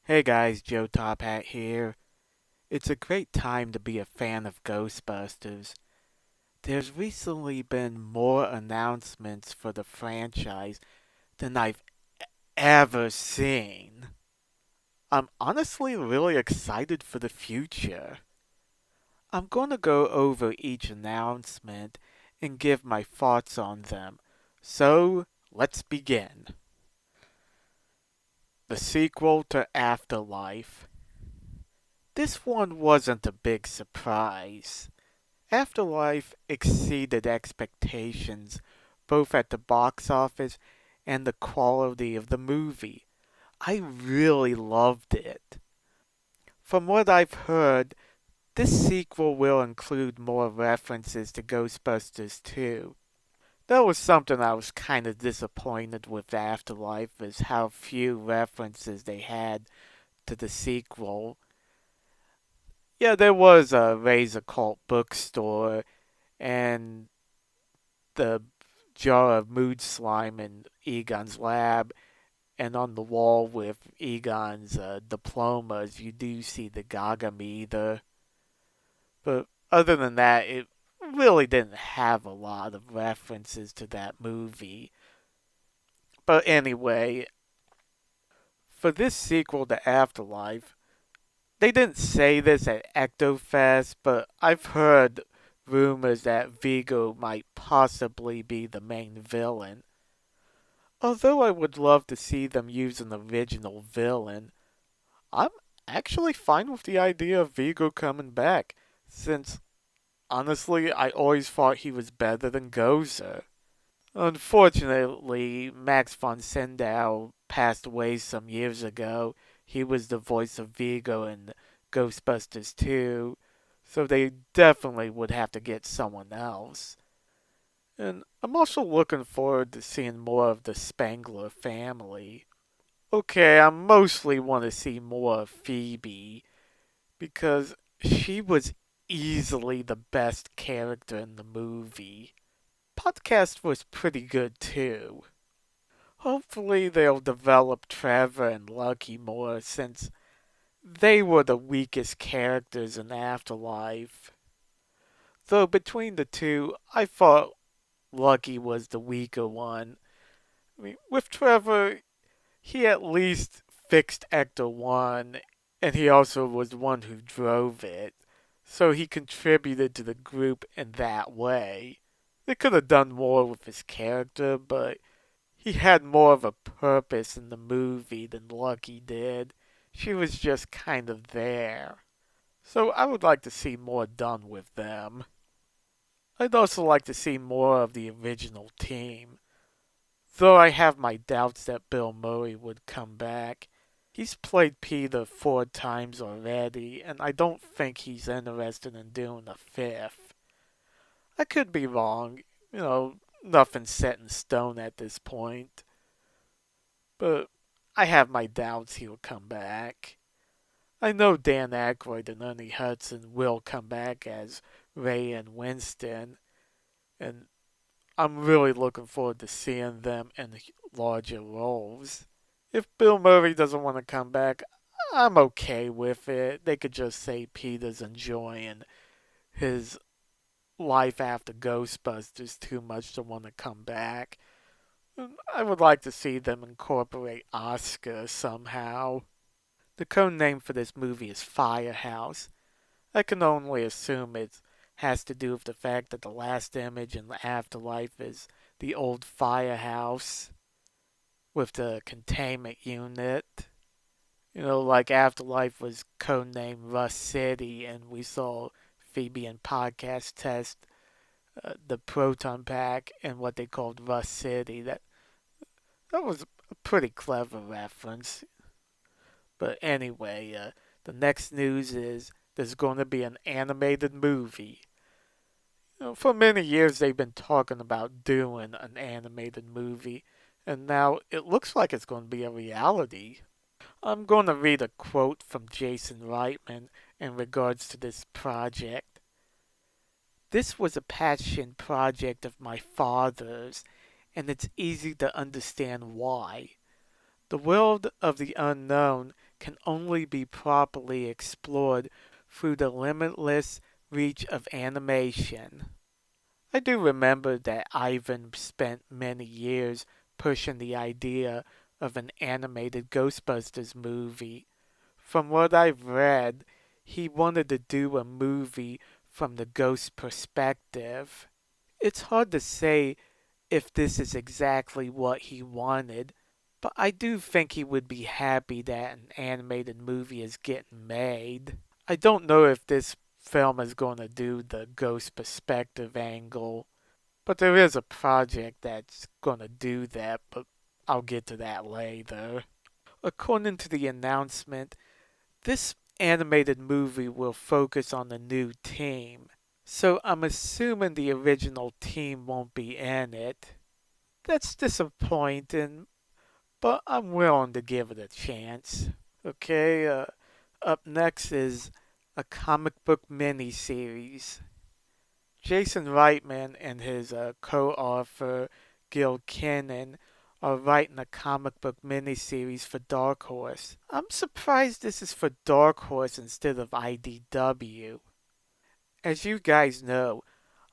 Hey guys, Joe Tophat here. It's a great time to be a fan of Ghostbusters. There's recently been more announcements for the franchise than I've ever seen. I'm honestly really excited for the future. I'm going to go over each announcement and give my thoughts on them. So, let's begin. The sequel to Afterlife. This one wasn't a big surprise. Afterlife exceeded expectations, both at the box office and the quality of the movie. I really loved it. From what I've heard, this sequel will include more references to Ghostbusters 2. That was something I was kind of disappointed with Afterlife, is how few references they had to the sequel. Yeah, there was a Razor Cult bookstore and the jar of mood slime in Egon's lab, and on the wall with Egon's diplomas, you do see the Gaga meter. But other than that, it really didn't have a lot of references to that movie. But anyway, for this sequel to Afterlife, they didn't say this at Ecto but I've heard rumors that Vigo might possibly be the main villain. Although I would love to see them use an original villain, I'm actually fine with the idea of Vigo coming back, since honestly I always thought he was better than Gozer. Unfortunately, Max von Sydow passed away some years ago. He was the voice of Vigo in Ghostbusters 2, so they definitely would have to get someone else. And I'm also looking forward to seeing more of the Spangler family. Okay, I mostly want to see more of Phoebe because she was easily the best character in the movie. Podcast was pretty good too. Hopefully they'll develop Trevor and Lucky more since they were the weakest characters in Afterlife. Though between the two, I thought Lucky was the weaker one. I mean, with Trevor, he at least fixed Ecto 1, and he also was the one who drove it, so he contributed to the group in that way. They could have done more with his character, but he had more of a purpose in the movie than Lucky did. She was just kind of there. So I would like to see more done with them. I'd also like to see more of the original team. Though I have my doubts that Bill Murray would come back. He's played Peter 4 times already, and I don't think he's interested in doing a fifth. I could be wrong, nothing's set in stone at this point, but I have my doubts he'll come back. I know Dan Aykroyd and Ernie Hudson will come back as Ray and Winston, and I'm really looking forward to seeing them in larger roles. If Bill Murray doesn't want to come back, I'm okay with it. They could just say Peter's enjoying his life after Ghostbusters too much to want to come back. I would like to see them incorporate Oscar somehow. The code name for this movie is Firehouse. I can only assume it has to do with the fact that the last image in the Afterlife is the old firehouse with the containment unit. Like Afterlife was codenamed Rust City, and we saw Phoebe and Podcast test the proton pack and what they called Rust City. That was a pretty clever reference. But anyway, the next news is there's going to be an animated movie. For many years they've been talking about doing an animated movie, and now it looks like it's going to be a reality. I'm going to read a quote from Jason Reitman in regards to this project. This was a passion project of my father's, and it's easy to understand why. The world of the unknown can only be properly explored through the limitless reach of animation. I do remember that Ivan spent many years pushing the idea of an animated Ghostbusters movie. From what I've read, he wanted to do a movie from the ghost perspective. It's hard to say if this is exactly what he wanted, but I do think he would be happy that an animated movie is getting made. I don't know if this film is going to do the ghost perspective angle, but there is a project that's going to do that, but I'll get to that later. According to the announcement, this animated movie will focus on the new team, so I'm assuming the original team won't be in it. That's disappointing, but I'm willing to give it a chance. Okay, up next is a comic book miniseries. Jason Reitman and his co-author Gil Kennan are writing a comic book miniseries for Dark Horse. I'm surprised this is for Dark Horse instead of IDW. As you guys know,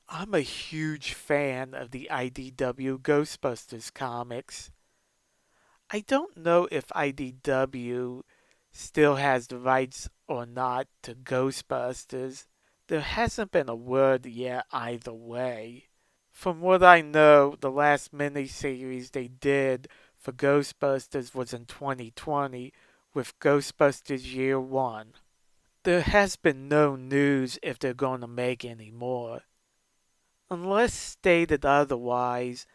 I'm a huge fan of the IDW Ghostbusters comics. I don't know if IDW still has the rights or not to Ghostbusters. There hasn't been a word yet either way. From what I know, the last miniseries they did for Ghostbusters was in 2020 with Ghostbusters Year 1. There has been no news if they're going to make any more. Unless stated otherwise,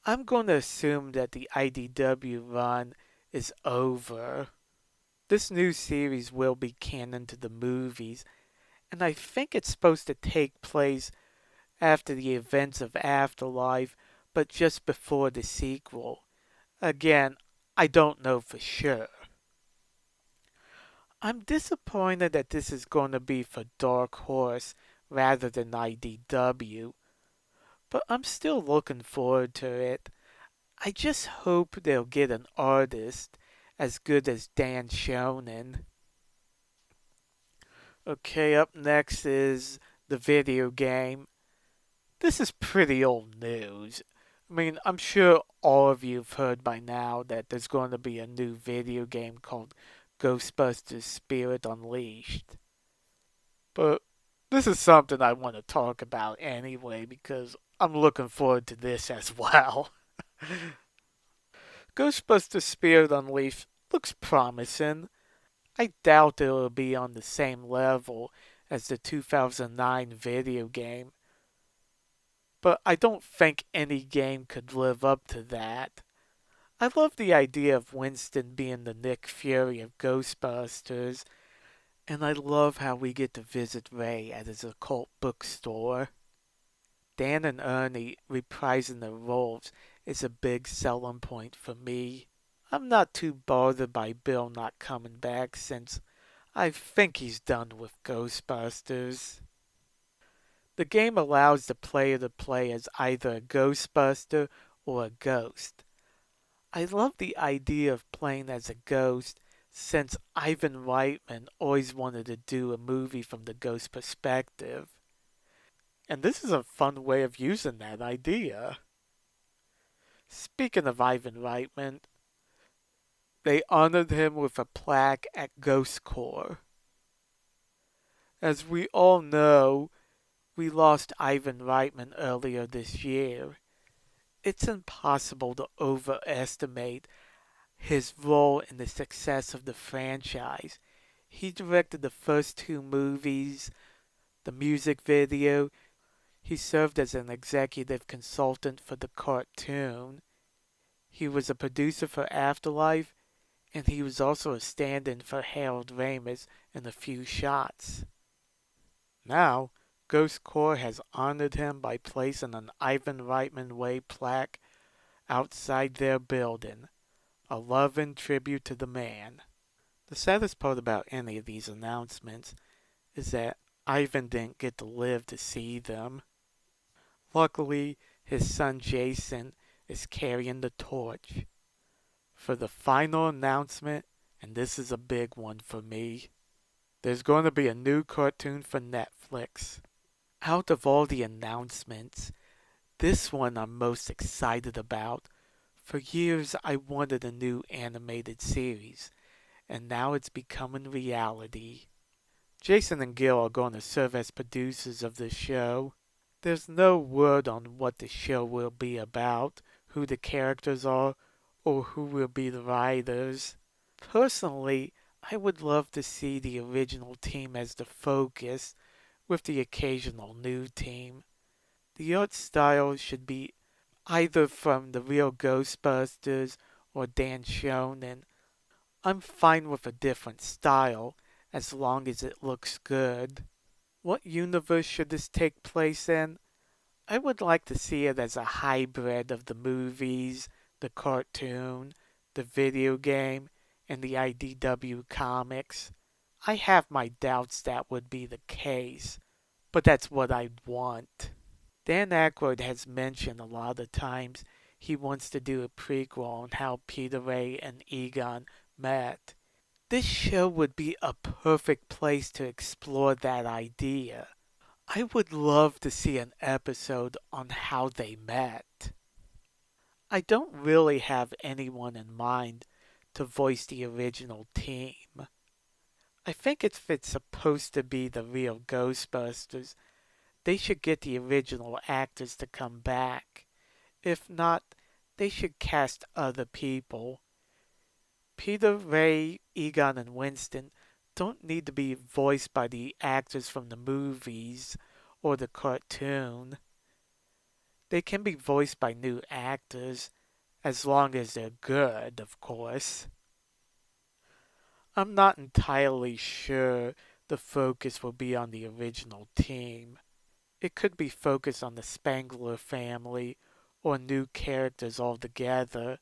I'm going to assume that the IDW run is over. This new series will be canon to the movies, and I think it's supposed to take place after the events of Afterlife, but just before the sequel. Again, I don't know for sure. I'm disappointed that this is going to be for Dark Horse rather than IDW, but I'm still looking forward to it. I just hope they'll get an artist as good as Dan Schoenen. Okay, up next is the video game. This is pretty old news. I mean, I'm sure all of you have heard by now that there's going to be a new video game called Ghostbusters Spirit Unleashed. But this is something I want to talk about anyway because I'm looking forward to this as well. Ghostbusters Spirit Unleashed looks promising. I doubt it will be on the same level as the 2009 video game, but I don't think any game could live up to that. I love the idea of Winston being the Nick Fury of Ghostbusters, and I love how we get to visit Ray at his occult bookstore. Dan and Ernie reprising their roles is a big selling point for me. I'm not too bothered by Bill not coming back since I think he's done with Ghostbusters. The game allows the player to play as either a Ghostbuster or a ghost. I love the idea of playing as a ghost since Ivan Reitman always wanted to do a movie from the ghost perspective. And this is a fun way of using that idea. Speaking of Ivan Reitman, they honored him with a plaque at Ghost Corps. As we all know, we lost Ivan Reitman earlier this year. It's impossible to overestimate his role in the success of the franchise. He directed the first two movies, the music video. He served as an executive consultant for the cartoon. He was a producer for Afterlife, and he was also a stand-in for Harold Ramis in a few shots. Now, Ghost Corps has honored him by placing an Ivan Reitman Way plaque outside their building, a love and tribute to the man. The saddest part about any of these announcements is that Ivan didn't get to live to see them. Luckily, his son Jason is carrying the torch. For the final announcement and this is a big one for me. There's going to be a new cartoon for Netflix. Out of all the announcements, this one I'm most excited about. For years, I wanted a new animated series, and now it's becoming reality. Jason and Gil are going to serve as producers of the show. There's no word on what the show will be about, who the characters are, or who will be the writers. Personally, I would love to see the original team as the focus, with the occasional new team. The art style should be either from the real Ghostbusters or Dan Shonen. I'm fine with a different style as long as it looks good. What universe should this take place in? I would like to see it as a hybrid of the movies, the cartoon, the video game, and the IDW comics. I have my doubts that would be the case, but that's what I'd want. Dan Aykroyd has mentioned a lot of times he wants to do a prequel on how Peter Ray and Egon met. This show would be a perfect place to explore that idea. I would love to see an episode on how they met. I don't really have anyone in mind to voice the original team. I think if it's supposed to be the real Ghostbusters, they should get the original actors to come back. If not, they should cast other people. Peter, Ray, Egon, and Winston don't need to be voiced by the actors from the movies or the cartoon. They can be voiced by new actors, as long as they're good, of course. I'm not entirely sure the focus will be on the original team. It could be focused on the Spangler family or new characters altogether.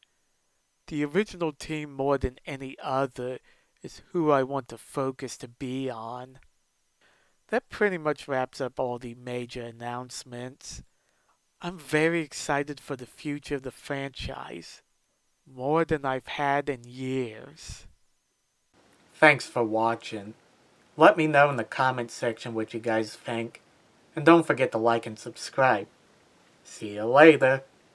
The original team, more than any other, is who I want the focus to be on. That pretty much wraps up all the major announcements. I'm very excited for the future of the franchise, more than I've had in years. Thanks for watching. Let me know in the comments section what you guys think, and don't forget to like and subscribe. See you later.